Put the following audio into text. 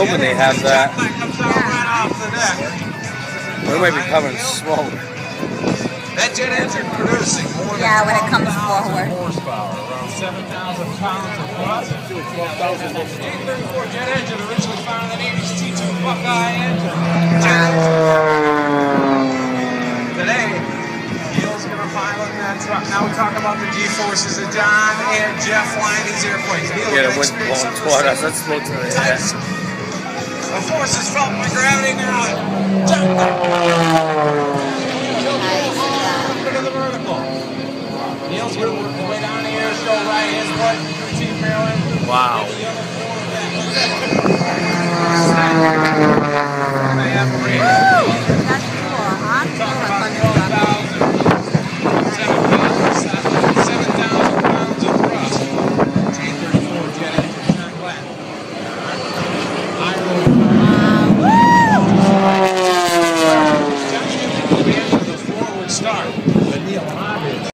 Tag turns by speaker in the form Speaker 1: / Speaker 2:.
Speaker 1: filming, they have that. We might be covering smoke.
Speaker 2: That jet engine producing more than
Speaker 3: when it comes forward.
Speaker 2: horsepower, around 7,000 pounds of thrust. 12,000 834 jet engine originally found in an 80s T2 Buckeye engine. Today, Neil's going to pilot that truck. Now we talk about the G-forces of John and Jeff flying these airplanes. Neil,
Speaker 1: Yeah, the wind blowing toward us. That's smoke to the head.
Speaker 2: The force is felt by gravity now. Neil's going to work his way down the airshow, right his wife, Chief Maryland.
Speaker 1: Wow.
Speaker 2: And I have a radio.